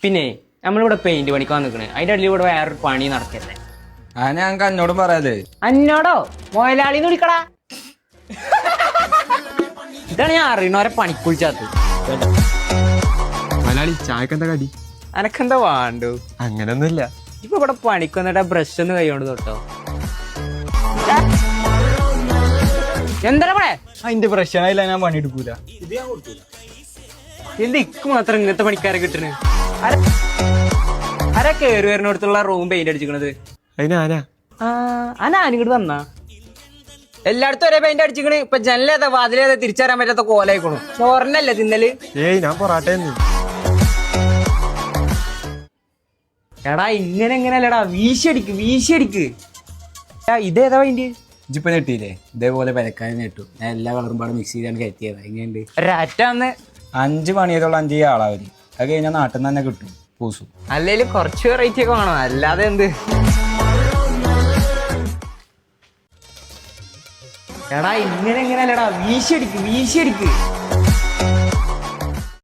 പിന്നെ നമ്മളിവിടെ പെയിന്റ് പണിക്കാൻ നിൽക്കണേ അതിന്റെ ഇടയിൽ ഇവിടെ വേറൊരു പണി നടക്കല്ലേ. ആ ഞങ്ങൾക്ക് എന്നോടും പറയാലേ. അന്നോടോ മുതലാളിന്ന് വിളിക്കടാ. ഇതാണ് ഞാൻ അറിയണവരെ പണിക്കുളിച്ചാത്ത്. മലയാളി ചായക്കെന്താ കടി? അനക്കെന്താ വേണ്ടു? അങ്ങനൊന്നുമില്ല. ഇപ്പൊ ഇവിടെ പണിക്ക് വന്നിട്ട് ബ്രഷ് ഒന്ന് കൈകൊണ്ട് തൊട്ടോ. എന്താ ഇവിടെ അതിന്റെ പ്രശ്നമായില്ല, ഞാൻ പണിയെടുക്കൂല. എന്ത് ഇക്ക് മാത്രം ഇങ്ങനത്തെ പണിക്കാരെ കിട്ടണ്? ആരാ കേറി വരുന്നിടത്തുള്ള റൂം പെയിന്റ് അടിച്ചിക്കണത്? അതിനാരാ? ഞാനിങ്ങോട്ട് വന്നാ എല്ലായിടത്തും ഒരേ പെയിന്റ് അടിച്ചിക്കണ്. ഇപ്പൊ ജനലേതാ വാതിലേതാ തിരിച്ചറിയാൻ പറ്റാത്ത കോലായിക്കണു. ചോറിനല്ലേ തിന്നല്? ഏയ് ഞാൻ പൊറാട്ട. എടാ ഇങ്ങനെ എങ്ങനെയല്ലടാ, വീശിയടിക്ക്. ഇതേതാ പെയിന്റ്? ഇജിപ്പോ നെട്ടിയില്ലേ? ഇതേപോലെ പരക്കാനും നെട്ടു. ഞാൻ എല്ലാ കളറും പാടെ മിക്സ് ചെയ്താണ് കയറ്റിയത്. എങ്ങനെയുണ്ട്? ഒരാറ്റാന്ന് 5 പണിയതുള്ള 5 ആളാവര്. അത് കഴിഞ്ഞാൽ നാട്ടിൽ നിന്ന് തന്നെ കിട്ടും പൂസും. അല്ലേലും കുറച്ച് വെറൈറ്റി ഒക്കെ വേണം, അല്ലാതെ എന്ത്. എടാ ഇങ്ങനെ എങ്ങനെയല്ലടാ, വീശിയടിക്ക്.